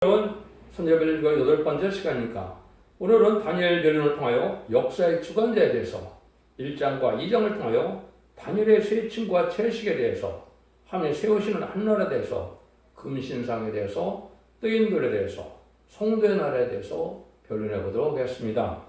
오늘은 선제별리가 8번째 시간이니까 오늘은 다니엘 변론을 통하여 역사의 주관자에 대해서 1장과 2장을 통하여 다니엘의 세 친구와 채식에 대해서 하나님 세우시는 한나라에 대해서 금신상에 대해서 뜨인돌에 대해서 성도의 나라에 대해서 변론해 보도록 하겠습니다.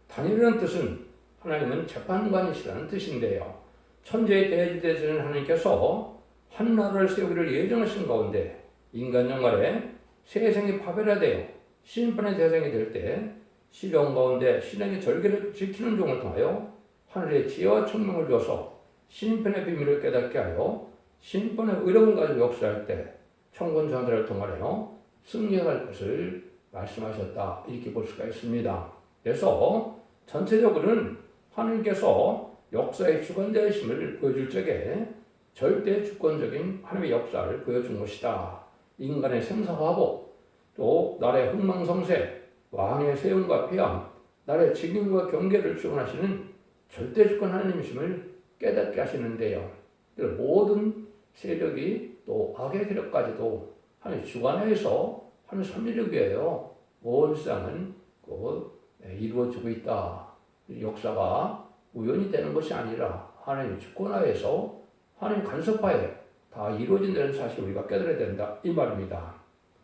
다니엘이라는 뜻은 하나님은 재판관이시라는 뜻인데요. 천지의 대지되시는 하나님께서 한나라를 세우기를 예정하신 가운데 인간 영말에 세상이 파멸화되어 심판의 대상이 될 때 시련 가운데 신앙의 절개를 지키는 종을 통하여 하늘의 지혜와 총명을 주어서 심판의 비밀을 깨닫게 하여 심판의 의로움을 가지고 역사할 때 천군 전사를 통하여 승리할 것을 말씀하셨다, 이렇게 볼 수가 있습니다. 그래서 전체적으로는 하나님께서 역사의 주관자이심을 보여줄 적에 절대 주권적인 하나님의 역사를 보여준 것이다. 인간의 생사화복, 또 나라의 흥망성쇠, 왕의 세움과 폐함, 나라의 직임과 경계를 주관하시는 절대주권 하나님이심을 깨닫게 하시는데요. 모든 세력이 또 악의 세력까지도 하나님 주관하여서 하나님 섭리를 위하여 온 세상은 곧 이루어지고 있다. 역사가 우연히 되는 것이 아니라 하나님 주권하에서 하나님 간섭하에 다 이루어진다는 사실을 우리가 깨달아야 된다, 이 말입니다.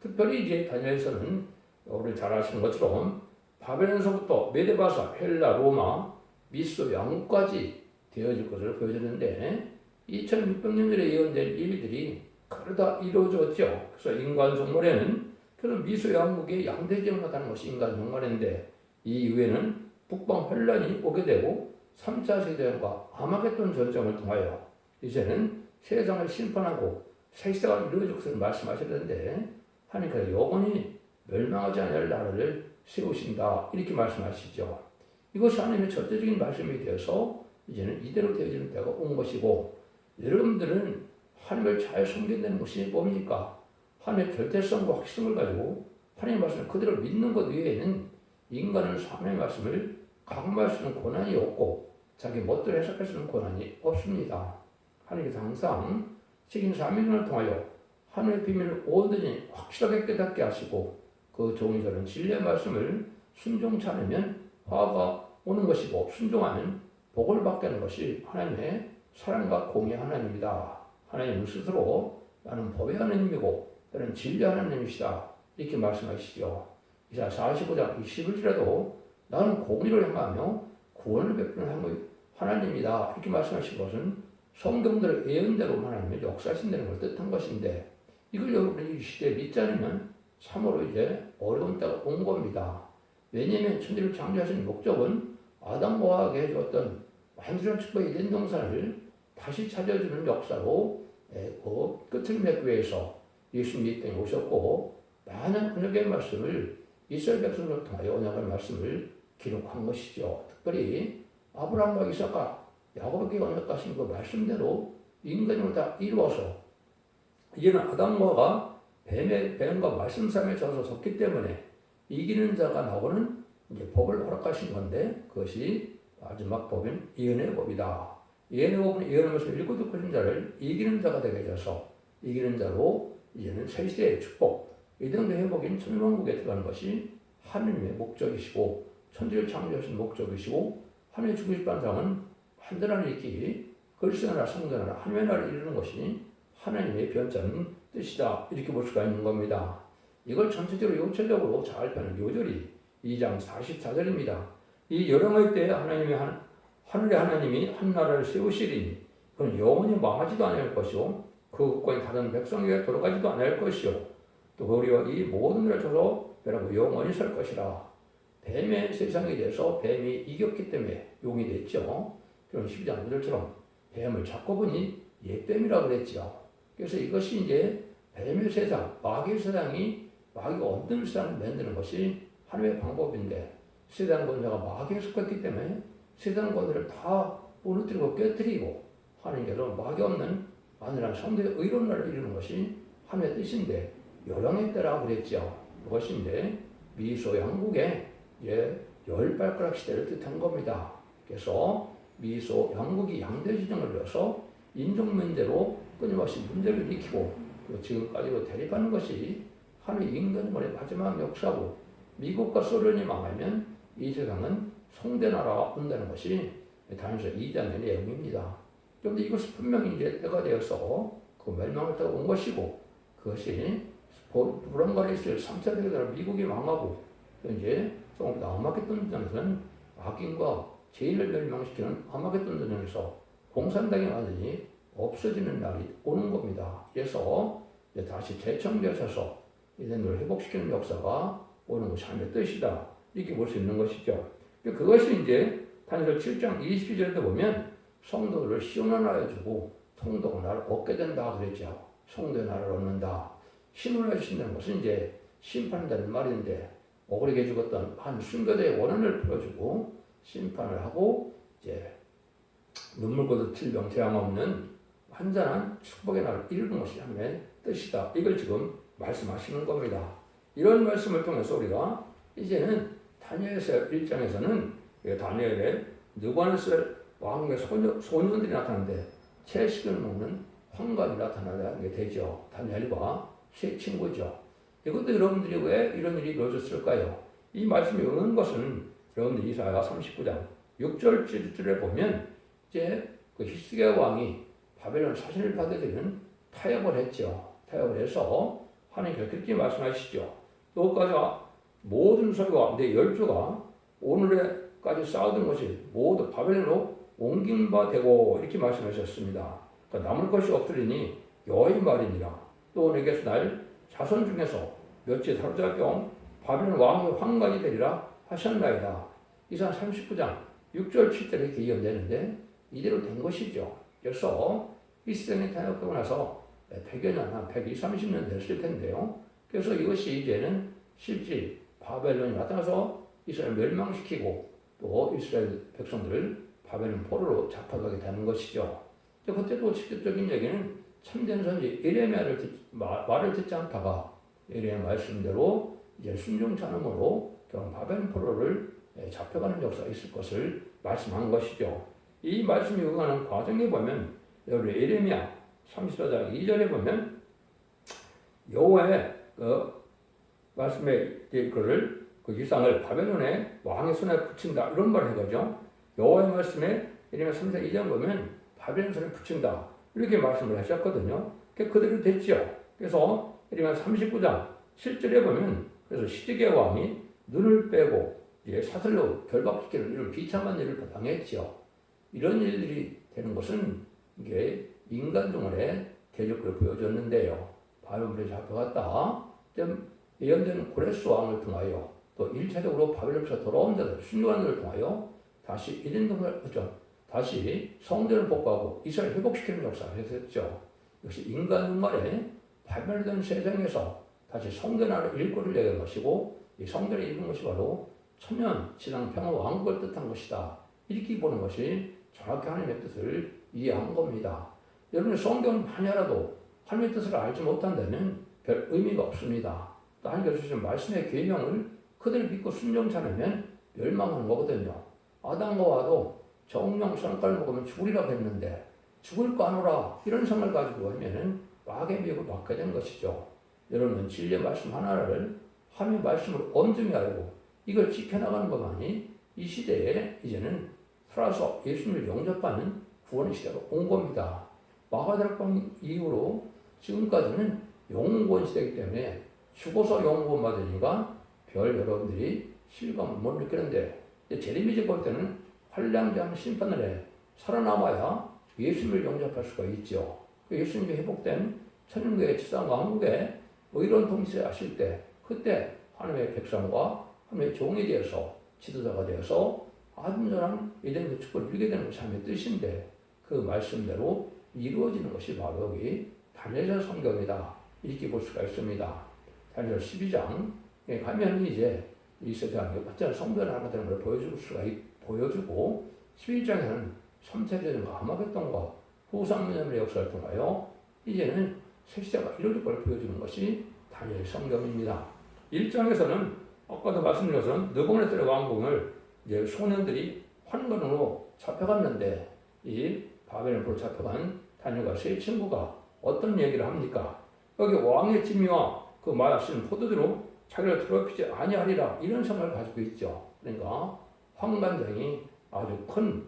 특별히 이제 다니엘서는 우리 잘 아시는 것처럼 바벨론서부터 메데바사, 헬라, 로마, 미스 왕국까지 되어질 것을 보여주는데 2600년 전에 예언된 일들이 그러다 이루어졌죠. 그래서 인간 종말에는 그런 미스 왕국의 양대지역을 나타나는 것이 인간 종말인데 이 이후에는 북방 혼란이 오게 되고 3차 세대전과 아마겟돈 전쟁을 통하여 이제는 세상을 심판하고 새 시대가 이루어질 것을 말씀하셨는데 하나님께서 영원히 멸망하지 않을 나라를 세우신다, 이렇게 말씀하시죠. 이것이 하나님의 절대적인 말씀이 되어서 이제는 이대로 되어지는 때가 온 것이고, 여러분들은 하나님을 잘 섬긴다는 것이 뭡니까? 하나님의 절대성과 확신을 가지고 하나님의 말씀을 그대로 믿는 것 외에는 인간은 하나님의 말씀을 강구할 수 있는 권한이 없고 자기 멋대로 해석할 수 있는 권한이 없습니다. 하나님께서 항상 책임 사명을 통하여 하늘의 비밀을 온전히 확실하게 깨닫게 하시고 그 종이 저는 진리의 말씀을 순종치 않으면 화가 오는 것이고 순종하면 복을 받게 하는 것이 하나님의 사랑과 공의 하나님이다. 하나님은 스스로 나는 법의 하나님이고 나는 진리의 하나님이시다, 이렇게 말씀하시죠. 이사 45장 21절에도 나는 공의를 행하며 구원을 베푸는 하나님이다, 이렇게 말씀하신 것은 성경들의 예언대로 하나님의 역사하신다는 걸 뜻한 것인데, 이걸 여러분이 이 시대에 믿지 않으면 참으로 이제 어려운 때가 온 겁니다. 왜냐하면 천지를 창조하신 목적은 아담과 하와에게 해주었던 완전한 축복의 에덴 동산을 다시 찾아주는 역사로 그 끝을 맺기 위해서 예수님이 이 땅에 오셨고 많은 언약의 말씀을 이스라엘 백성을 통하여 언약의 말씀을 기록한 것이죠. 특별히 아브라함과 이삭과 야곱에게 언약하신 그 말씀대로 인간을 다 이루어서 이제는 아담과 뱀과 말씀 싸움에 져서 졌기 때문에 이기는 자가 나오는 이제 법을 허락하신 건데, 그것이 마지막 법인 예언의 법이다. 예언의 법은 예언의 말씀을 읽고 듣고 있는 자를 이기는 자가 되게 해서 이기는 자로 이제는 새 시대의 축복, 이등의 회복인 천왕국에 들어가는 것이 하느님의 목적이시고 천지를 창조하신 목적이시고, 하나님의 주기식 반상은 한나라를 잇기, 글쎄나라, 성전나라, 하나님의 나라를 이루는 것이 하나님의 변자는 뜻이다, 이렇게 볼 수가 있는 겁니다. 이걸 전체적으로 요체적으로 잘 펴는 요절이 2장 44절입니다. 이 여름의 때에 하늘의 하나님이 한 나라를 세우시리니 그건 영원히 망하지도 않을 것이요 그 국가의 다른 백성에게 돌아가지도 않을 것이요 또 우리와 이 모든 일을 줘서 배라고 영원히 살 것이라. 뱀의 세상에 대해서 뱀이 이겼기 때문에 용이 됐죠. 그럼 12장 9절처럼 뱀을 잡고 보니 옛뱀이라고 그랬죠. 그래서 이것이 이제 뱀의 세상, 마귀의 세상이 마귀가 얻는 세상을 만드는 것이 하나님의 방법인데, 세상 권세가 마귀에 속했기 때문에 세상 권세를 다 무너뜨리고 깨뜨리고 하나님께서 마귀 없는 안일한 성도의 의로운 나라를 이루는 것이 하나님의 뜻인데, 요령의 때라고 그랬죠. 그것이 이제 미소 양국의 열 발가락 시대를 뜻한 겁니다. 그래서 미소 양국이 양대 지정을 이어서 인종 문제로 끊임없이 문제를 일으키고 지금까지도 대립하는 것이 하는 인간만의 마지막 역사고 미국과 소련이 망하면 이 세상은 성대 나라가 온다는 것이 다니엘 2장의 내용입니다. 그런데 이것이 분명히 이제 때가 되어서 그 멸망을 때가 온 것이고 그것이 불안간에 있을 3차 대전으로 미국이 망하고 이제 조금 아마겟돈 전에서는 악인과 죄인을 멸망시키는 아마겟돈 전에서 공산당이 완전히 없어지는 날이 오는 겁니다. 그래서 이제 다시 재청되셔서 이들을 회복시키는 역사가 오는 것이 하나님의 뜻이다. 이렇게 볼 수 있는 것이죠. 그것이 이제 다니엘 7장 22절에 보면 성도들을 시온의 나라에 주고 통독의 나라를 얻게 된다 그랬죠. 성도의 나라를 얻는다. 신원을 주신다는 것은 이제 심판한다는 말인데 억울하게 죽었던 한 순교자의 원한을 풀어주고 심판을 하고 이제 눈물고도 질병 재앙 없는 완전한 축복의 날을 이루는 것이 하나님의 뜻이다. 이걸 지금 말씀하시는 겁니다. 이런 말씀을 통해서 우리가 이제는 다니엘서 1장에서는 다니엘의 느부갓네살 왕의 소년들이 나타나는데 채식을 먹는 환관이 나타나게 되죠. 다니엘과 세 친구죠. 이것도 여러분들이 왜 이런 일이 이루어졌을까요? 이 말씀이 오는 것은 여러분들 이사야 39장 6절 7절에 보면 이제 그 히스기야 왕이 바벨론 사신을 받아들이는 타협을 했죠. 타협을 해서 하나님께서 그렇게 말씀하시죠. 너까지 모든 소유와 내 열조가 오늘까지 쌓아둔 것이 모두 바벨론으로 옮긴 바 되고 이렇게 말씀하셨습니다. 그러니까 남을 것이 없으리니 여호와의 말이니라. 또 내게서 날 자손 중에서 몇째 사로잡게 온 바벨론 왕의 환관이 되리라 하셨나이다. 이상 39장 6절 7절에 이렇게 이어되는데 이대로 된 것이죠. 그래서 이스라엘이 타협하고 나서 100여 년, 한 120, 30년 됐을 텐데요. 그래서 이것이 이제는 실제 바벨론이 나타나서 이스라엘 멸망시키고 또 이스라엘 백성들을 바벨론 포로로 잡혀가게 되는 것이죠. 그때도 직접적인 얘기는 참된 선지 예레미야를 말을 듣지 않다가 예레미야 말씀대로 이제 순종치 않음으로 결국 바벨론 포로를 잡혀가는 역사가 있을 것을 말씀한 것이죠. 이 말씀이 오가는 과정에 보면 여러분 예레미야 34장 2절에 보면 여호와의 그 말씀의 그 이상을 바벨론의 왕의 손에 붙인다 이런 말을 해가죠. 여호와의 말씀에 예레미야 34장 2절 보면 바벨론 손에 붙인다 이렇게 말씀을 하셨거든요. 그대로 됐죠. 그래서 예레미야 39장 7절에 보면 그래서 시드기야 왕이 눈을 빼고 이제 사슬로 결박시키는 이런 비참한 일을 당했죠. 이런 일들이 되는 것은 이게 인간 동안의 대적을 보여줬는데요. 바벨론에 잡혀갔다. 예언되는 고레스 왕을 통하여 또 1차적으로 바벨론에서 돌아온 자들, 순교한들을 통하여 다시 1인 동을 다시 성전을 복구하고 이스라엘 회복시키는 역사를 했었죠. 역시 인간 동안에 파멸된 세상에서 다시 성전하는 일꾼을 내는 것이고 이 성전을 이루는 것이 바로 천년 신앙 평화 왕국을 뜻한 것이다. 이렇게 보는 것이 정확히 하나님의 뜻을 이해한 겁니다. 여러분 성경을 많이 알아도 하나님의 뜻을 알지 못한다면 별 의미가 없습니다. 또 하나님께서 주신 말씀의 계명을 그대로 믿고 순종치 않으면 멸망하는 거거든요. 아담과 와도 정령 선악과를 먹으면 죽으리라고 했는데 죽을 거 아노라 이런 생각을 가지고 하면 마귀의 미혹을 받게 된 것이죠. 여러분은 진리의 말씀 하나를 하나님의 말씀을 엄중히 알고 이걸 지켜나가는 것만이 이 시대에 이제는 살아서 예수님을 영접하는 구원의 시대가 온 겁니다. 마가다락방 이후로 지금까지는 영구원 시대이기 때문에 죽어서 영구원 받으니까 별 여러분들이 실감을 못 느끼는데 제레미야 볼 때는 환량장 심판을 해 살아남아야 예수님을 영접할 수가 있죠. 예수님이 회복된 천국의 지상 왕국에 의로운 통치하실 때 그때 하나님의 백성과 하나님의 종이 되어서 지도자가 되어서 안전한 예정의 축복을 누리게 되는 것이 하나님의 뜻인데 그 말씀대로 이루어지는 것이 바로 여기 다니엘 성경이다. 이렇게 볼 수가 있습니다. 다니엘 12장에 가면 이제 이 세상에 어떤 성전을 하게 되는 걸 보여주고 11장에는 3차 대전과 아마겟돈과 후상민의 역사를 통하여 이제는 새 시대가 이루어질 걸 보여주는 것이 다니엘 성경입니다. 1장에서는 아까도 말씀드린 것은 느부갓네살 왕궁을 이제 소년들이 환관으로 잡혀갔는데 이 바벨론으로 잡혀간 다니엘과 세 친구가 어떤 얘기를 합니까? 여기 왕의 진미와 그 마시는 포도주로 자기를 더럽히지 아니하리라 이런 생각을 가지고 있죠. 그러니까 황관장이 아주 큰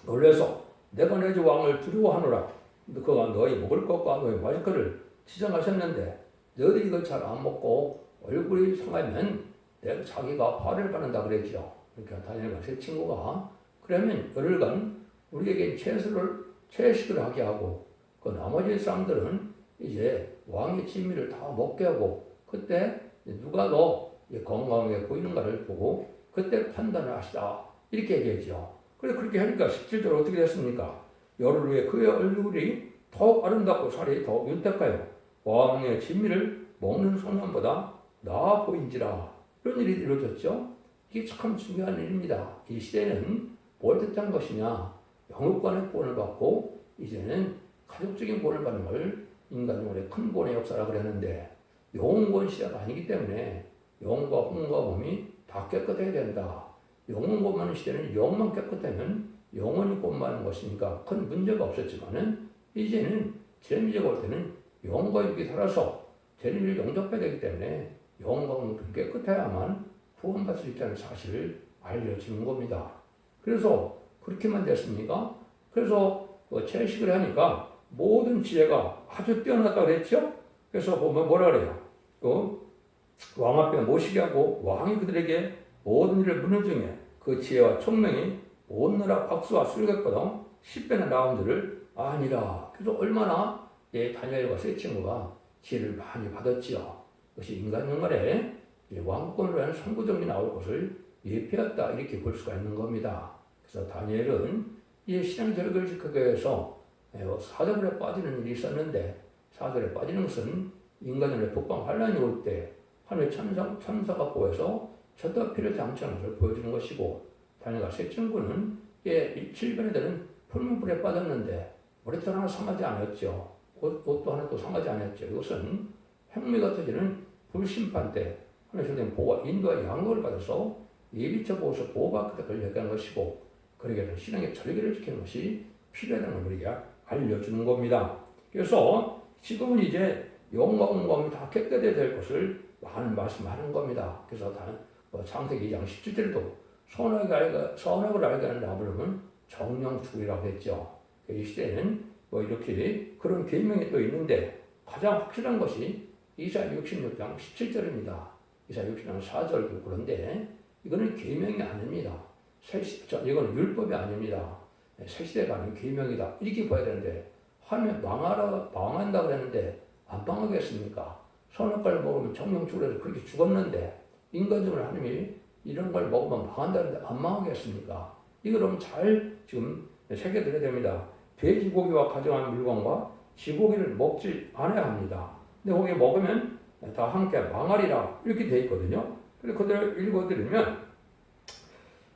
놀래서 내가 내 주 왕을 두려워하노라. 그가 너희 먹을 것과 너희 마실 것을 지정하셨는데 너희들이 이걸 잘 안 먹고 얼굴이 상하면 내가 자기가 화를 받는다 그랬죠. 그러니까 다니엘과 세 친구가 그러면 열흘간 우리에게 채식을 하게 하고 그 나머지 사람들은 이제 왕의 진미를 다 먹게 하고 그때 누가 더 건강하게 보이는가를 보고 그때 판단을 하시다 이렇게 얘기했죠. 그래서 그렇게 하니까 실질적으로 어떻게 됐습니까? 열흘 후에 그의 얼굴이 더욱 아름답고 살이 더욱 윤택하여 왕의 진미를 먹는 소년보다 나아 보인지라 이런 일이 이루어졌죠. 이게 참 중요한 일입니다. 이 시대는 뭘 뜻한 것이냐? 영육간의 구원을 받고 이제는 가족적인 구원을 받는 걸 인간의 큰 구원의 역사라고 그랬는데 영혼구원 시대가 아니기 때문에 영과 혼과 몸이 다 깨끗해야 된다. 영혼 구원하는 시대는 영만 깨끗하면 영혼이 구원받는 것이니까 큰 문제가 없었지만은 이제는 재림제가 올 때는 영과 육이 살아서 재림을 영접해야 되기 때문에 영과 몸이 깨끗해야만 구원받을 수 있다는 사실을 알려주는 겁니다. 그래서 그렇게만 됐습니까? 그래서 채식을 하니까 모든 지혜가 아주 뛰어났다고 그랬죠? 그래서 보면 뭐라 그래요? 왕 앞에 모시게 하고 왕이 그들에게 모든 일을 묻는 중에 그 지혜와 총명이 온 나라 박수와 술객보다 10배나 나온 줄을 아니라. 그래서 얼마나 다니엘과 세 친구가 지혜를 많이 받았지요. 그것이 인간 영말에 왕권으로 하는 선구정이 나올 것을 예표했다 이렇게 볼 수가 있는 겁니다. 그래서 다니엘은 이 신앙절개를 지키기 위해서 사자굴에 빠지는 일이 있었는데 사자굴에 빠지는 것은 인간의 북방 환란이 올 때 하늘의 천사가 보여서 젖과 피를 장치하는 것을 보여주는 것이고 다니엘과 세 친구는 7변에 되는 풀무불에 빠졌는데 머리털 하나 상하지 않았죠. 옷도 하나도 상하지 않았죠. 이것은 행미가 터지는 불심판 때 하나님의 된 보호와 인도와 양육을 받아서 예비처 보호서 보호받게 걸려간 것이고 그러게 신앙의 절개를 지키는 것이 필요하다는 걸 우리에게 알려주는 겁니다. 그래서 지금은 이제 영과 온과 다 깨끗해야 될 것을 많은 말씀하는 겁니다. 그래서 창세기 2장 17절에도 선악을 알게 하는 나무는 정령축이라고 했죠. 이 시대에는 이렇게 그런 계명이 또 있는데 가장 확실한 것이 이사야 66장 17절입니다. 이사야 66장 4절도 그런데 이거는 계명이 아닙니다. 이거는 율법이 아닙니다. 새 시대가 아닌 계명이다. 이렇게 봐야 되는데 하면 망한다고 그랬는데 안 망하겠습니까? 선악과를 먹으면 정령축으로 해서 그렇게 죽었는데 인간적으로 하나님이 이런 걸 먹으면 망한다는데 안 망하겠습니까? 이걸 잘 지금 새겨들어야 됩니다. 돼지고기와 가정한 물건과 쥐고기를 먹지 않아야 합니다. 근데 거기 먹으면 다 함께 망하리라 이렇게 돼 있거든요. 그래서 그대로 읽어드리면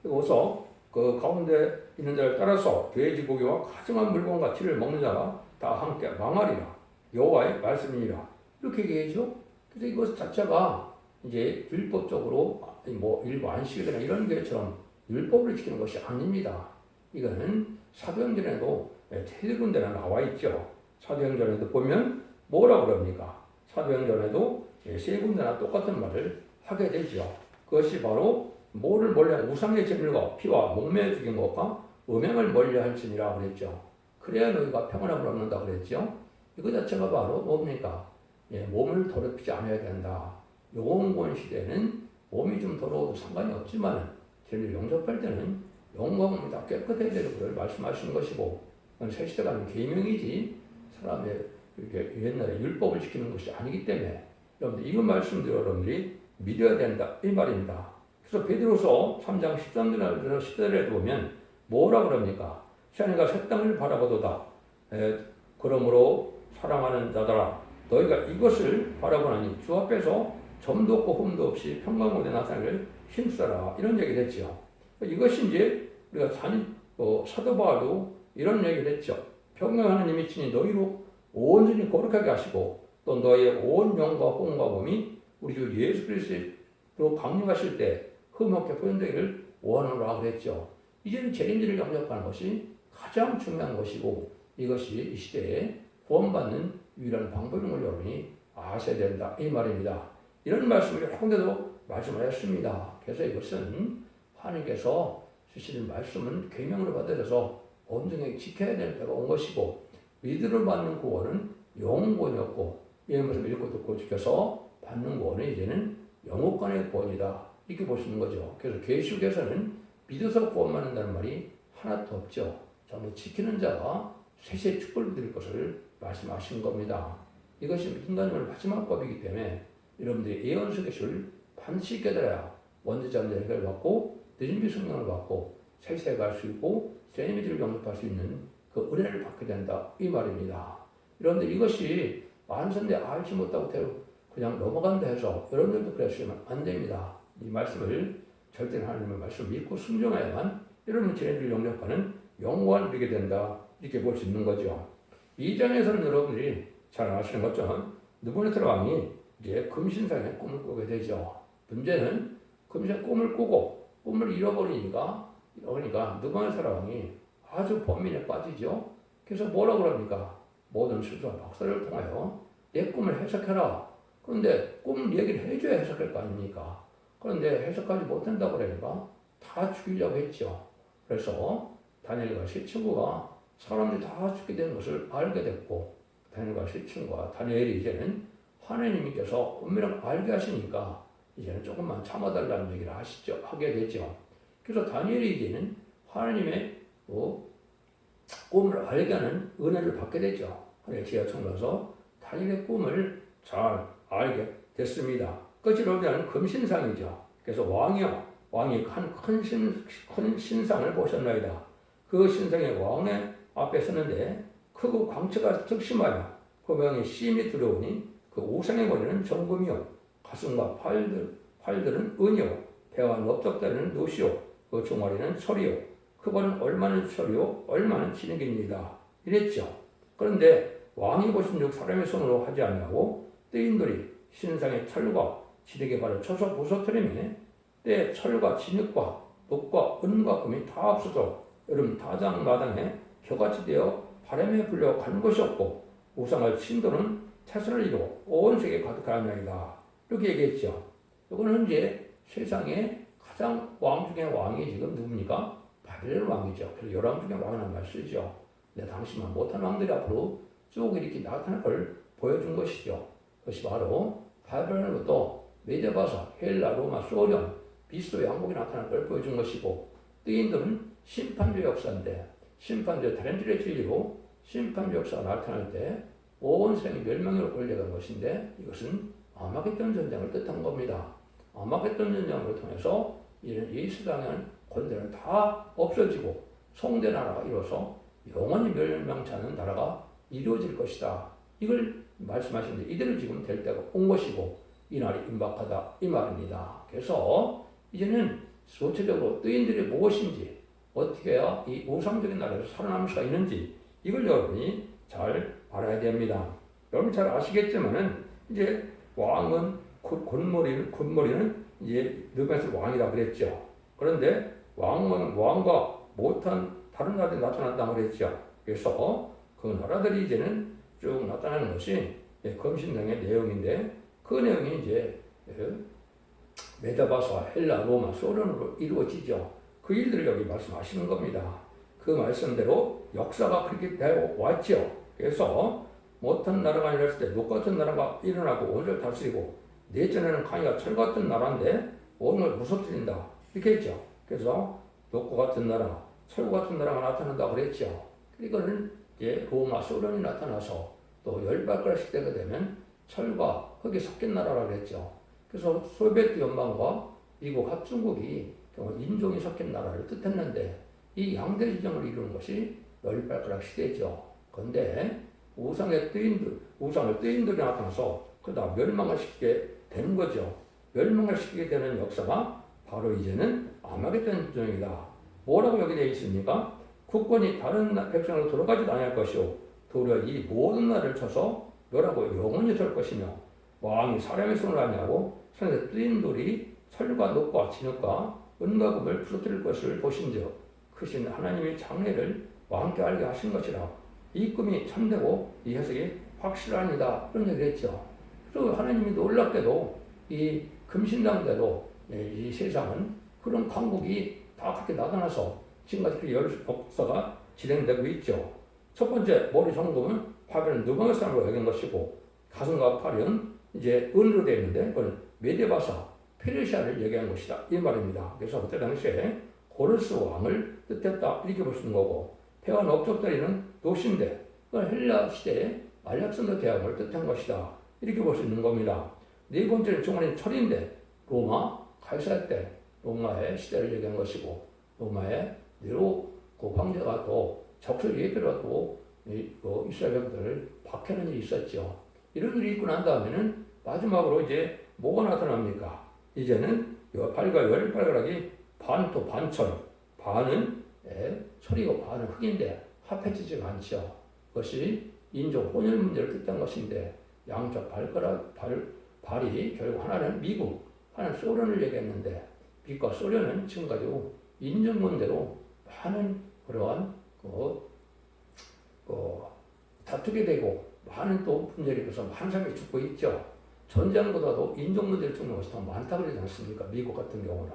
여기서 그 가운데 있는 자를 따라서 돼지고기와 가정한 물건과 쥐를 먹는 자가 다 함께 망하리라. 여호와의 말씀이니라. 이렇게 얘기하죠. 그래서 이것 자체가 이제 율법적으로 일부 안식일이나 이런 것처럼 율법을 지키는 것이 아닙니다. 이거는 사도행전에도 세 군데나 나와 있죠. 사도행전에도 보면 뭐라고 그럽니까? 사도행전에도 세 군데나 똑같은 말을 하게 되죠. 그것이 바로 뭐를 멀리하 우상의 제물과 피와 목매어 죽인 것과 음행을 멀리할지니라 그랬죠. 그래야 너희가 평안함을 얻는다 그랬죠. 이거 자체가 바로 뭡니까? 몸을 더럽히지 않아야 된다. 영혼구원 시대에는 몸이 좀 더러워도 상관이 없지만 죄를 용접할 때는 영과 몸이 다 깨끗해야 되는 걸 말씀하시는 것이고 그건 새 시대가 아닌 계명이지 사람의 이렇게 옛날에 율법을 지키는 것이 아니기 때문에 여러분들 이거 말씀대로 여러분들이 믿어야 된다 이 말입니다. 그래서 베드로서 3장 13절에서 10절에 보면 뭐라 그럽니까? 시아내가 새 땅을 바라보도다. 그러므로 사랑하는 자들아 너희가 이것을 바라보나니 주 앞에서 점도 없고 흠도 없이 평강무대 나타나기를 힘써라 이런 얘기를 했죠. 이것이 이제 우리가 사도 바울도 이런 얘기를 했죠. 평강 하나님이 친히 너희로 온전히 거룩하게 하시고 또 너희의 온 영과 혼과 몸이 우리 주 예수 그리스도로 강림하실 때 흠없게 표현되기를 원하노라 그랬죠. 이제는 재림지를 영접하는 것이 가장 중요한 것이고 이것이 이 시대에 구원받는 유일한 방법인 걸 여러분이 아셔야 된다 이 말입니다. 이런 말씀을 홍대도 말씀을 했습니다. 그래서 이것은 하나님께서 주시는 말씀은 계명으로 받아들여서 온전히 지켜야 될 때가 온 것이고 믿음으로 받는 구원은 영구원이었고 이 말씀을 읽고 듣고 지켜서 받는 구원은 이제는 영원간의 구원이다 이렇게 보시는 거죠. 그래서 계시록에서는 믿어서 구원받는다는 말이 하나도 없죠. 전부 지키는 자가 세세의 축복을 드릴 것을 말씀하신 겁니다. 이것이 인간의 마지막 법이기 때문에 여러분들이 예언서 계시를 반드시 깨달아야 원죄자의 해결을 받고 늦은비 성령을 받고 세세에 갈 수 있고 세미지를 영접할 수 있는 그 은혜를 받게 된다 이 말입니다. 여러분들 이것이 많은데 알지 못하고 그냥 넘어간다 해서 여러분들도 그러시면 안 됩니다. 이 말씀을 절대 하나님의 말씀을 믿고 순종해야만 여러분 지혜를 영접하는 영원을 누리게 된다 이렇게 볼 수 있는 거죠. 2장에서는 여러분들이 잘 아시는 것처럼 느부갓네살 왕이 이제 금신상의 꿈을 꾸게 되죠. 문제는 금신의 꿈을 꾸고 꿈을 잃어버리니까 느부갓네살 왕이 아주 번민에 빠지죠. 그래서 뭐라고 그럽니까? 모든 수수와 박사를 통하여 내 꿈을 해석해라. 그런데 꿈 얘기를 해줘야 해석할 거 아닙니까? 그런데 해석하지 못한다고 그러니까 다 죽이려고 했죠. 그래서 다니엘과 세 친구가 사람들이 다 죽게 된 것을 알게 됐고 다니엘과 세 친구와 다니엘이 이제는 하나님께서 은밀하게 알게 하시니까 이제는 조금만 참아달라는 얘기를 하게 되죠. 그래서 다니엘이 이제는 하나님의 꿈을 알게 하는 은혜를 받게 되죠. 하나님의 지혜가 청나서 다니엘의 꿈을 잘 알게 됐습니다. 끝이 로비하는 금신상이죠. 그래서 왕이 한 큰 신상을 보셨나이다. 그 신상의 왕의 앞에 서는데 크고 광채가 특심하여 그 모양이 심히 두려우니 그 우상의 머리는 정금이요 가슴과 팔들은 은이요 배와 넓적다리는 노시요 그 종아리는 철이요 그 발은 얼마는 철이요 얼마는 진흙입니다. 이랬죠. 그런데 왕이 보신즉 사람의 손으로 하지 아니하고 뜨인들이 신상의 철과 진흙의 발을 쳐서 부서뜨리매 때 철과 진흙과 녹과 은과 금이 다 없어져 여름 다장마당에 겨같이 되어 바람에 불려 간 것이 없고 우상을 친도는 태산을 이루어 온 세계에 가득하나이다. 이렇게 얘기했죠. 이거는 이제 세상에 가장 왕 중에 왕이 지금 누굽니까? 바벨론 왕이죠. 그래서 열왕 중에 왕이라는 말 쓰죠. 근데 당시만 못한 왕들이 앞으로 쭉 이렇게 나타날 걸 보여준 것이죠. 그것이 바로 바벨론부터 메데바사, 헬라, 로마, 소련, 비스도 양복이 나타날 걸 보여준 것이고 뜨인들은 심판주 역사인데 심판주 다른 줄의 진리로 심판주 역사가 나타날 때 온 세상이 멸망으로 걸려간 것인데 이것은 아마겟돈 전쟁을 뜻한 겁니다. 아마겟돈 전쟁을 통해서 이런 이 세상의 권세는 다 없어지고 성대 나라가 이루어서 영원히 멸망치 않는 나라가 이루어질 것이다. 이걸 말씀하시는데 이대로 지금 될 때가 온 것이고 이 날이 임박하다 이 말입니다. 그래서 이제는 구체적으로 뜨인들이 무엇인지 어떻게 해야 이 우상적인 나라에서 살아남을 수가 있는지 이걸 여러분이 잘 알아야 됩니다. 여러분 잘 아시겠지만은 이제 왕은 굿머리는 이제 느부갓네살 왕이라 그랬죠. 그런데 왕과 못한 다른 나라들이 나타난다고 그랬죠. 그래서 그 나라들이 이제는 쭉 나타나는 것이 금신당의 내용인데 그 내용이 이제 메데바사, 헬라, 로마, 소련으로 이루어지죠. 그 일들을 여기 말씀하시는 겁니다. 그 말씀대로 역사가 그렇게 되어 왔죠. 그래서 못한 나라가 일어났을 때 녹 같은 나라가 일어나고 온을 다스리고 내전에는 강이가 철 같은 나라인데 온을 무섭뜨린다 이렇게 했죠. 그래서 녹과 같은 나라, 철 같은 나라가 나타난다고 그랬죠. 이거는 이제 로마, 소련이 나타나서 또 열발가락씩 되게 되면 철과 흙이 섞인 나라라고 그랬죠. 그래서 소비에트 연방과 미국 합중국이 인종이 섞인 나라를 뜻했는데 이 양대 지정을 이루는 것이 열발가락 시대죠. 그런데 우상을 뜨인들이 나타나서 그러다 멸망을 시키게 되는 거죠. 멸망을 시키게 되는 역사가 바로 이제는 아마겟돈 전쟁이다. 뭐라고 여기 되어 있습니까? 국권이 다른 백성으로 돌아가지도 아니할 것이요 도리어 이 모든 나라를 쳐서 멸하고 영원히 설 것이며 왕이 사람의 손을 하냐고 산에서 뜨인 돌이 철과 녹과 진흙과 은과 금을 부서뜨릴 것을 보신즉 크신 하나님의 장래를 왕께 알게 하신 것이라. 이 꿈이 참되고 이 해석이 확실합니다. 그런 얘기를 했죠. 그리고 하나님이 놀랍게도 이 금신당대로 이 세상은 그런 강국이 다 그렇게 나타나서 지금까지 그 역사가 진행되고 있죠. 첫 번째 머리 정금은 바벨은 누방의 사람으로 여긴 것이고 가슴과 팔은 이제 은으로 되어 있는데 그건 메데바사 페르시아를 얘기한 것이다 이 말입니다. 그래서 그때 당시에 고르스 왕을 뜻했다 이렇게 볼 수 있는 거고 폐와 넓적다리는 도시인데 그건 헬라 시대의 알렉산더 대왕을 뜻한 것이다 이렇게 볼 수 있는 겁니다. 네 번째는 종아리 철인데 로마 가이사 때 로마의 시대를 얘기한 것이고 로마의 네로 그 황제가 또 적설 예배로 또 이스라엘 백성들을 박해하는 일이 있었죠. 이런 일이 있고 난 다음에는 마지막으로 이제 뭐가 나타납니까? 이제는 발과 열발가락이 반토 반철 반은 철이고 반은 흙인데 합해지지가 않죠. 그것이 인종 혼혈 문제를 뜻한 것인데 양쪽 발이 결국 하나는 미국 하나는 소련을 얘기했는데 미국과 소련은 지금 가지고 인종 문제로 많은 그러한 다투게 되고 많은 또 분열이 있어서 많은 사람이 죽고 있죠. 전쟁보다도 인종 문제를 죽는 것이 더 많다고 그러지 않습니까? 미국 같은 경우는.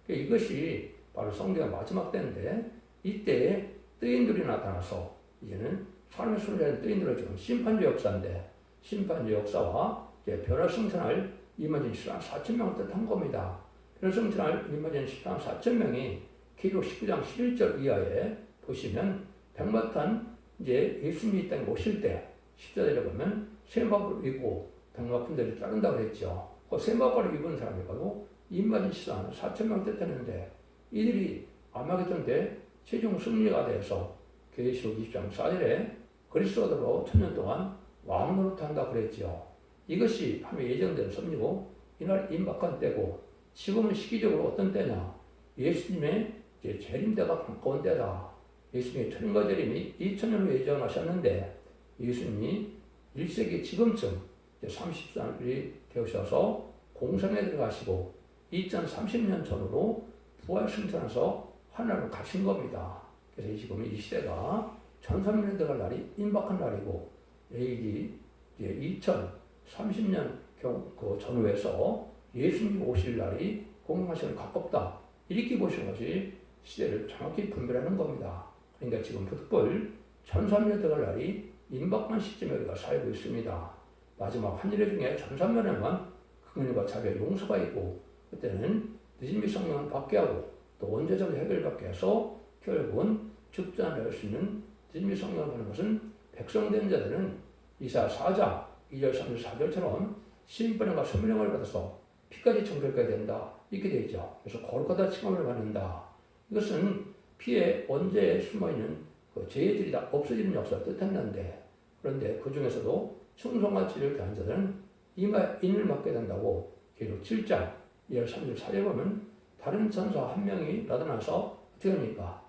이것이 바로 성경의 마지막 때인데 이때 뜨인들이 나타나서 이제는 삶의 순리하는 뜨인들은 지금 심판주 역사인데 심판주 역사와 이제 변화 승천할 이마진 4,000명을 뜻한 겁니다. 변화 승천할 이마진 4,000명이 기록 19장 11절 이하에 보시면 백마탄 이제 예수님이 이 땅에 오실 때 십자가에 보면 세마포를 입고 백마품들이 자른다고 그랬죠. 그 세마포를 입은 사람이 바로 이마진 4,000명 뜻했는데 이들이 아마겟돈 때 최종 승리가 돼서 계시록 20장 4절에 그리스도로 1000년 동안 왕노릇 한다고 그랬죠. 이것이 하나님의 예정된 섭리고 이날 임박한 때고 지금은 시기적으로 어떤 때냐 예수님의 이제 재림때가 가까운 때다. 예수님의 천인과 재림이 2000년 후에 예정하셨는데 예수님이 1세기 지금쯤 30살이 되셔서 공성에 들어가시고 2030년 전으로 부활 승천해서 하늘로 가신 겁니다. 그래서 지금 이 시대가 1300년 들어갈 날이 임박한 날이고 이제 2030년 그 전후에서 예수님이 오실 날이 공명하시는 가깝다. 이렇게 보시는 것이 시대를 정확히 분별하는 겁니다. 그러니까 지금 득불 1300년 들어갈 날이 임박한 시점에 우리가 살고 있습니다. 마지막 한일회 중에 1300년에만 긍휼과 자비와 용서가 있고 그때는 늦은 미 성령을 받게 하고 또 원죄적으로 해결받게 해서 결국은 죽지 않을 수 있는 늦은 미 성령을 받는 것은 백성된 자들은 이사 4장 2절 3절 4절처럼 시인권과 소명을 받아서 피까지 청결해야 된다 이렇게 되어 있죠. 그래서 거룩하다 칭함을 받는다. 이것은 피에 원죄에 숨어있는 그 죄들이 다 없어지는 역사를 뜻했는데 그런데 그 중에서도 충성과 지를 다한 자들은 이마에 인을 맞게 된다고 기록 7장 2절 3절 4절 보면 다른 천사 한 명이 나타나서 어떻게 합니까?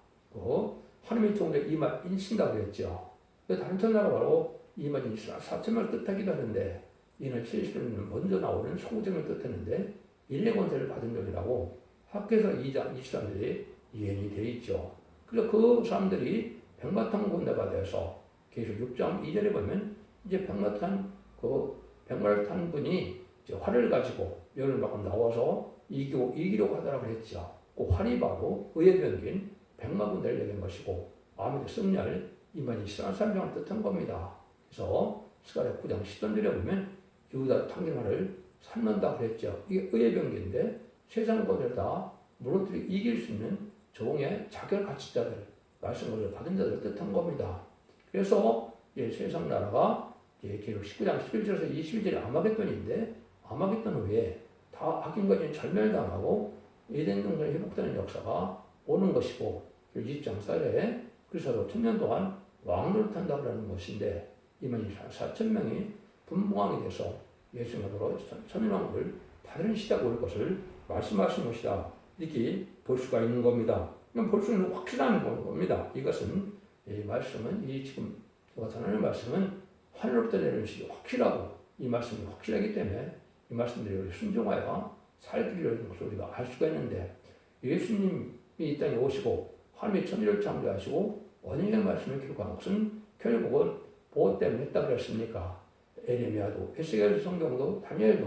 하나님의 종들의 이마에 인 친다고 그랬죠. 다른 천사가 바로 이마진 4,000명을 뜻하기도 하는데 이는 70년 먼저 나오는 소정을 뜻했는데 인의 권세를 받은 적이라고 학교에서 2장 23절에 예언이 되어 있죠. 그래서 그 사람들이 백마탄 군대가 돼서 계속 6장 2절에 보면 이제 백마탄 분이 이제 활을 가지고 열을 받고 나와서 이기려고 하더라고 했죠. 그 활이 바로 의의 병긴 백마군대를 얘기한 것이고 아무도 승리할 이만희 사람을 뜻한 겁니다. 그래서 스가랴 9장 10절에 보면 유다 탕경화를 삼는다 그랬죠. 이게 의의 병기인데 세상 것을 다 무너뜨려 이길 수 있는 종의 자결 가치자들, 말씀을 받은 자들을 뜻한 겁니다. 그래서 세상 나라가 기록 19장 11절에서 21절이 아마겟돈인데 아마겟돈 후에 다 악인과 절멸당하고 에덴 동산이 회복되는 역사가 오는 것이고 20장 4절에 그리스도로 1000년 동안 왕노릇 한다고 하는 것인데 이만 4,000명이 분봉왕이 돼서 예수님으로 천년왕국을 받는 시대가 올 것을 말씀하신 것이다. 이렇게 볼 수가 있는 겁니다. 이건 볼 수 있는 확실한 겁니다. 이것은 이 말씀은 지금 제가 전하는 말씀은 하늘로부터 내리는 것이 확실하고 이 말씀이 확실하기 때문에 이 말씀들이 순종하여 살기를 것을 우리가 알 수가 있는데 예수님이 이 땅에 오시고 하나님의 천지를 창조하시고 원인의 말씀을 기록한 것은 결국은 보호 때문에 했다고 했습니까? 에레미야도, 에스겔 성경도, 다니엘도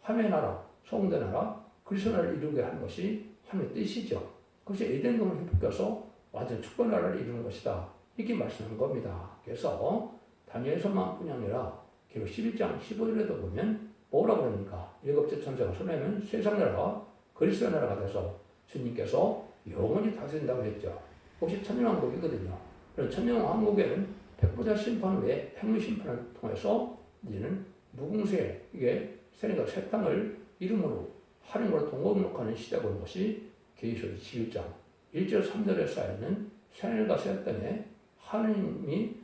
하나님의 나라, 성대 나라, 그리스도 나라를 이루게 한 것이 하나님의 뜻이죠. 그것이 에덴 동을 회복해서 완전 축복 나라를 이루는 것이다. 이렇게 말씀한 겁니다. 그래서 다니엘서만뿐이 아니라 계속 11장 15절에도 보면 뭐라고 그럽니까? 일곱째 천사가 손에는 세상 나라가 그리스도 나라가 돼서 주님께서 영원히 다스린다고 했죠. 혹시 천년왕국이거든요. 그런 천년왕국에는 백보자 심판 외에 행위 심판을 통해서 이제는 무궁세, 이게 세상과 새 땅을 이름으로 하나님으로 동거목하는 시대가 온 것이 계시록 21장 1절 3절에 쌓여있는 새하늘과 새 땅에 하나님이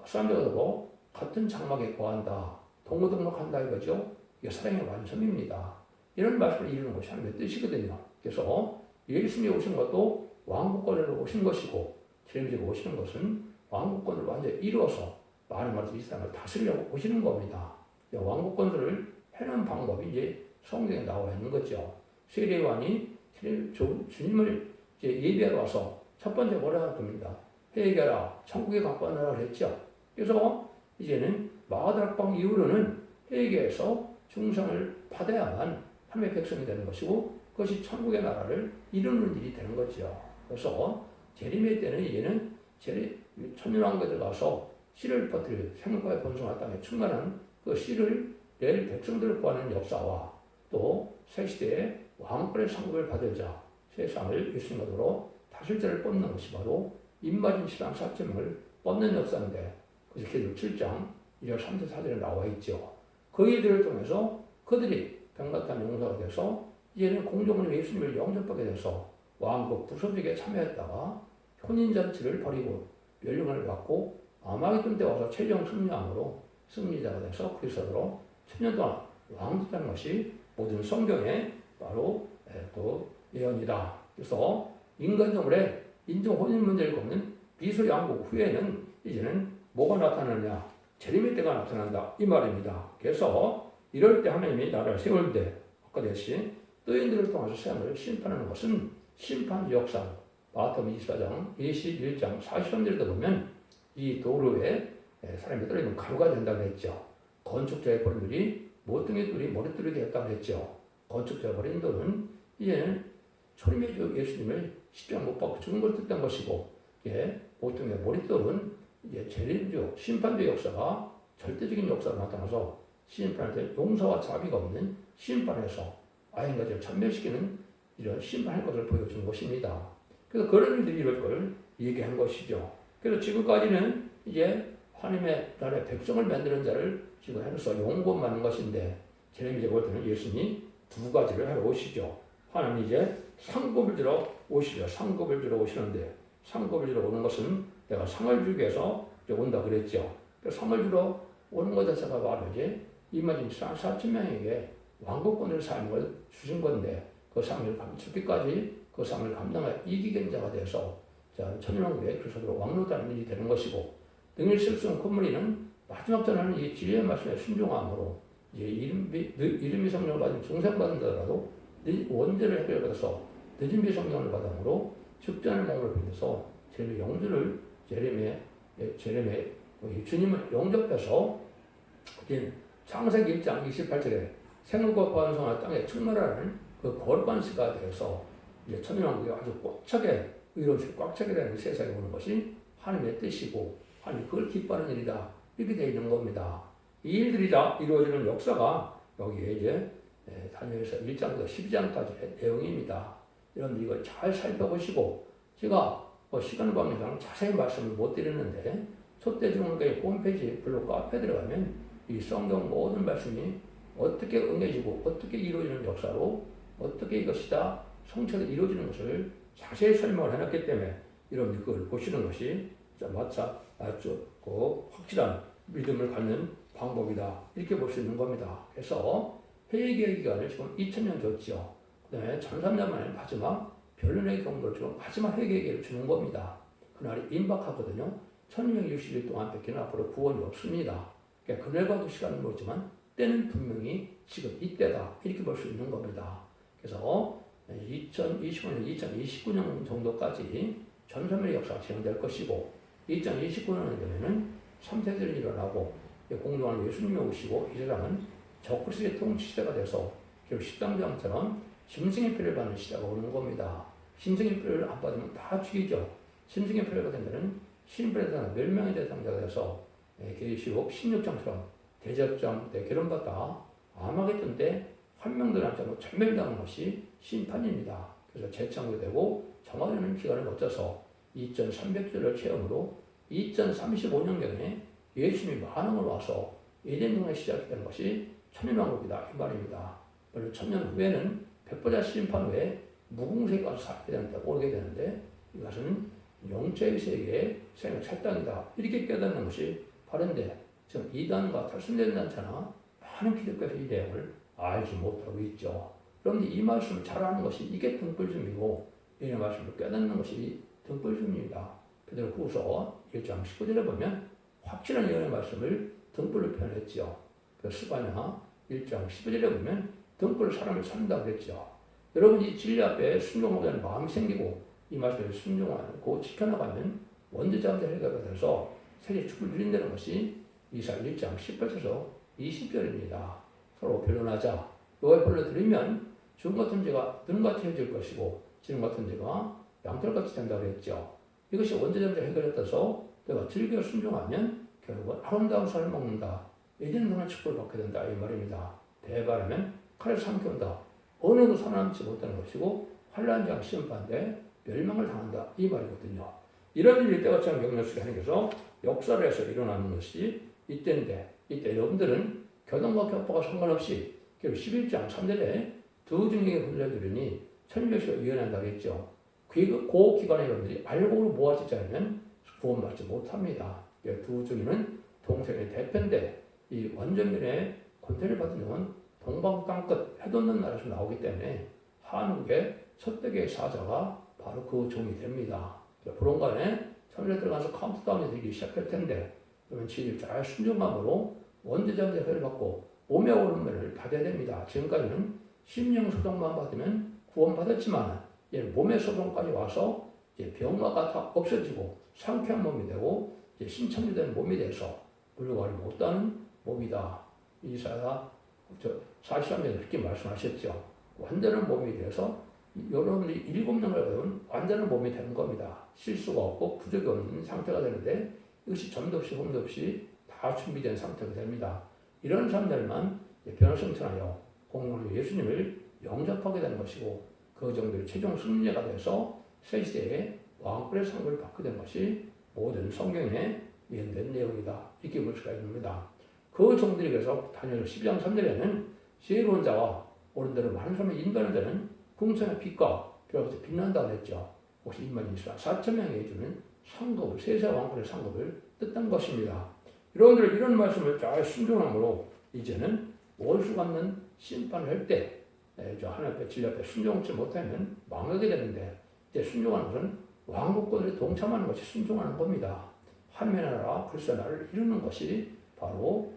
사람들하고 같은 장막에 거한다. 동거동록한다 이거죠. 이게 사랑의 완성입니다. 이런 말씀을 이루는 것이 하나님의 뜻이거든요. 그래서 예수님이 오신 것도 왕국권으로 오신 것이고 주님이 오시는 것은 왕국권을 완전히 이루어서 많은 것을 이 세상을 다스리려고 오시는 겁니다. 왕국권들을 해는 방법이 이제 성경에 나와 있는 거죠. 세례요한이 주님을 이제 예배하러 와서 첫 번째 뭐라 할 겁니다. 회개하라, 천국에 가까워라 그랬죠. 그래서 이제는 마가다락방 이후로는 회개해서 중생을 받아야만 하나님의 백성이 되는 것이고 그것이 천국의 나라를 이루는 일이 되는 거죠. 그래서 재림의 때는 이제는 천년왕국에 들어가서 씨를 퍼뜨릴 생명과의 번성한 땅에 충만한 그 씨를 낼 백성들을 구하는 역사와 또 새시대에 왕권의 상급을 받을 자, 세상을 예수님으로 다스릴 자를 뽑는 것이 바로 입맞은 신앙 4.0을 뽑는 역사인데 그것이 계시록 7장 1절 3절 4절에 나와 있죠. 그 일들을 통해서 그들이 백마탄 용사가 돼서 이제는 공중으로 예수님을 영접하게 돼서 왕국 부서지게 참여했다가 혼인잔치를 벌이고 멸령을 받고 아마겟돈 때 와서 최종 승리함으로 승리자가 돼서 그리스도로 10년 동안 왕국하는 것이 모든 성경에 바로 또 예언이다. 그래서 인간정을의 인종 혼인 문제를 걷는 미소양국 후에는 이제는 뭐가 나타나느냐? 재림의 때가 나타난다. 이 말입니다. 그래서 이럴 때 하나님이 나라를 세울 때 아까 대신 또인들을 통해서 세상을 심판하는 것은 심판 역사. 마태복음 24장 21장 43절에도 보면 이 도로에 사람이 떨어지면 가루가 된다고 했죠. 건축자의 버린 돌이 모퉁이 돌이 머릿돌이 되었다고 했죠. 건축자의 버린 돌은 이제는 초림의 예수님을 십자가 못 박고 죽은 걸 뜻한 것이고 모퉁이의 머릿돌은 이제 재림주 심판주 역사가 절대적인 역사로 나타나서 심판할 때 용서와 자비가 없는 심판에서 아인가지를 천멸시키는 이런 심판할 것을 보여주는 것입니다. 그래서 그런 일들이 이럴 걸 얘기한 것이죠. 그래서 지금까지는 이제 하나님의 나라의 백성을 만드는 자를 지금 해서 용본받는 것인데 제레미야 볼 때는 예수님이 두 가지를 하러 오시죠. 하나님 이제 상급을 주러 오시죠. 상급을 주러 오시는데 상급을 주러 오는 것은 내가 상을 주기 위해서 온다 그랬죠. 상을 주러 오는 것 자체가 바로 이제 이마진 4,000명에게 왕국권을 삶을 주신 건데 그 상을 죽기까지 그 상을 감당할 이기견 자가 돼서 천년왕국의 그리스도로 왕노다는 일이 되는 것이고 능일 실수는 콧물이는 마지막 전하는 이 진리의 말씀에 순종함으로 이제 이름이 성령을 받은 중생 받은다라도 원죄를 해결받아서 늦은 비 성령을 받음으로 죽전의 몸을 빌려서 제림의 영주를 제림의 주님을 영접해서 이제 창세기 1장 28절에 생물과 번성한 땅에 충만하는 그 거룩한 시가 되어서 이제 천년왕국이 아주 꽉차게 의로운 꽉 차게 되는 세상에 오는 것이 하나님의 뜻이고 하나님 그걸 기뻐하는 일이다 이렇게 되어 있는 겁니다. 이 일들이 다 이루어지는 역사가 여기에 이제 다니엘서 1장부터 12장까지의 내용입니다. 여러분 이걸 잘 살펴보시고 제가 시간 관계상 자세히 말씀을 못 드리는데 촛대중앙교회 홈페이지 블로그 카페에 들어가면 이 성경 모든 말씀이 어떻게 응해지고 어떻게 이루어지는 역사로 어떻게 이것이 다 성취가 이루어지는 것을 자세히 설명을 해놨기 때문에 여러분이 그걸 보시는 것이 아주 확실한 믿음을 갖는 방법이다 이렇게 볼 수 있는 겁니다. 그래서 회개 기간을 지금 2000년 줬죠. 그 다음에 1300년 만에 마지막 변론의 경로를 지금 마지막 회개 기회를 주는 겁니다. 그날이 임박하거든요. 1660일 동안 뺏기는 앞으로 구원이 없습니다. 그러니까 그날과도 시간은 모르지만 때는 분명히 지금 이때다 이렇게 볼 수 있는 겁니다. 그래서 2025년, 2029년 정도까지 전소멸의 역사가 진행될 것이고 2029년에 되면은 3세대는 일어나고 공동한 예수님이 오시고 이 세상은 적그리스도의 통치 시대가 돼서 결국 십상장처럼 짐승의 피를 받는 시대가 오는 겁니다. 짐승의 피를 안 받으면 다 죽이죠. 짐승의 피를 받은 자는 신분에 대한 멸망의 대상자가 돼서 계시록 16장처럼 대접장 때 결혼받다 아마겟돈 때 한 명도 남지 않고 전멸당하는 것이 심판입니다. 그래서 재창조되고 정화되는 기간을 거쳐서 2300주를 체험으로 2035년경에 예수님이 만왕으로 와서 에덴 동에 시작된 것이 천년왕국이다 이 말입니다. 물론 천년 후에는 백보자 심판 후에 무궁세에 가서 살게 되는데 오르게 되는데 이것은 영적의 세계의 생명 살당이다 이렇게 깨닫는 것이 바른데 지금 이단과 탈선된 단체나 많은 기독교에서 이 내용을 알지 못하고 있죠. 그런데 이 말씀을 잘 아는 것이 이게 등불줌이고 이 말씀을 깨닫는 것이 등불줌입니다. 베드로후서 1장 19절에 보면 확실한 예언의 말씀을 등불로 표현했죠. 스바냐 1장 15절에 보면 등불로 사람을 산다고 그랬죠. 여러분 이 진리 앞에 순종하는 마음이 생기고 이 말씀을 순종하고 지켜나가면 원죄자들 해결가 돼서 세계 축복을 누린다는 것이 이사야 1장 18절에서 20절입니다. 서로 변론하자. 너의 변론을 들으면 죽음 같은 죄가 눈같이 해질 것이고 지름 같은 죄가 양털같이 된다고 했죠. 이것이 원죄자들 해결했다서 내가 즐겨 순종하면 결국은 아름다운 삶을 먹는다. 예전 동안 축복을 받게 된다 이 말입니다. 대발하면 칼을 삼켜온다. 어느도 살아남지 못하는 것이고 환난장 심판대 멸망을 당한다 이 말이거든요. 이런 일이 때가참 경력 속에 생겨서 역사를 해서 일어나는 것이 이때인데 이때 여러분들은 교단과 격파가 상관없이 결국 11장 3절에 두 증인에게 불려들으니 천일백시가 유언한다고 했죠. 그 기간에 여러분들이 알고로 모아지지 않으면 구원받지 못합니다. 두 증인은 동생의 대표인데 이 원전면에 권태를 받은 건 동방 땅끝 해돋는 나라에서 나오기 때문에 한국의 첫대의 사자가 바로 그 종이 됩니다. 불원간에 천일에 들어가서 카운트다운이 되기 시작할 텐데 그러면 지를 잘 순종함으로 원죄자의 해를 받고 몸의 오른면을 받아야 됩니다. 지금까지는 심령 소동만 받으면 구원받았지만 몸의 소동까지 와서 병마가 다 없어지고 상쾌한 몸이 되고 신천지된 몸이 돼서 물러가지 못하는 몸이다. 이사야 43년에 그렇게 말씀하셨죠. 완전한 몸이 돼서 여러분이 7명을 가지고 완전한 몸이 되는 겁니다. 실수가 없고 부족이 없는 상태가 되는데 이것이 점도 없이 홈도 없이 다 준비된 상태가 됩니다. 이런 사람들만 변화성천하여 공동으로 예수님을 영접하게 되는 것이고 그 정도의 최종 승리자가 돼서 새 시대에 왕권의 상급을 받게 된 것이 모든 성경에 예언된 내용이다. 이렇게 볼 수가 있습니다. 그 종들이 그래서 다니엘 12장 3절에는 지혜로운 자와 옳은 대로 많은 사람을 인도하는 자는 궁천의 빛과 벼같이 빛난다고 했죠. 혹시 이 말이 있으라 4,000명에 주는 상급을 세세 왕권의 상급을 뜻한 것입니다. 여러분들 이런 말씀을 잘 순종함으로 이제는 원수 받는 심판을 할 때 하나님 앞에 진리 앞에 순종치 못하면 망하게 되는데 이제 순종하는 것은 왕국권에 동참하는 것이 순종하는 겁니다. 하나님의 나라 그리스도 나라를 이루는 것이 바로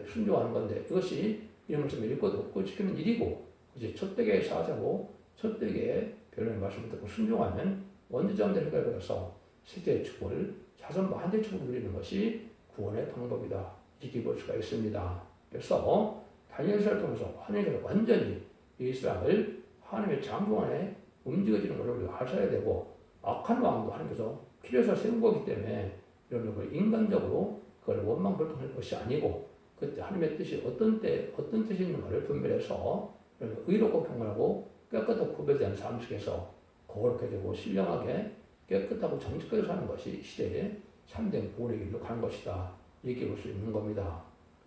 순종하는 건데 이것이 이런 말씀을 읽고 듣고 지키는 일이고 이제 첫대의 사자고 첫대의 변론의 말씀을 듣고 순종하면 원죄자들의 해결을 받아서 세계의 축복을 자손 만대 축복을 누리는 것이 구원의 방법이다. 이렇게 볼 수가 있습니다. 그래서 다니엘서를 통해서 하나님께서 완전히 이스라엘을 하나님의 장중 안에 움직여지는 것을 우리가 아셔야 되고 악한 왕도 하나님께서 필요해서 세운 거기 때문에 여러분 인간적으로 그걸 원망불통할 것이 아니고 그때 하나님의 뜻이 어떤 뜻이 있는가를 분별해서 의롭고 평안하고 깨끗하고 구별된 삶 속에서 거룩하게 되고 신령하게 깨끗하고 정직하게 사는 것이 시대에 참된 구원의 길로 가는 것이다. 이렇게 볼 수 있는 겁니다.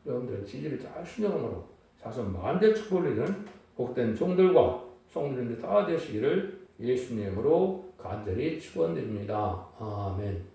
여러분들 진리를 잘 순종함으로 자손 만대 축복을 이루는 복된 종들과 성도님들 다 되시기를 예수님으로 간절히 축원드립니다. 아멘.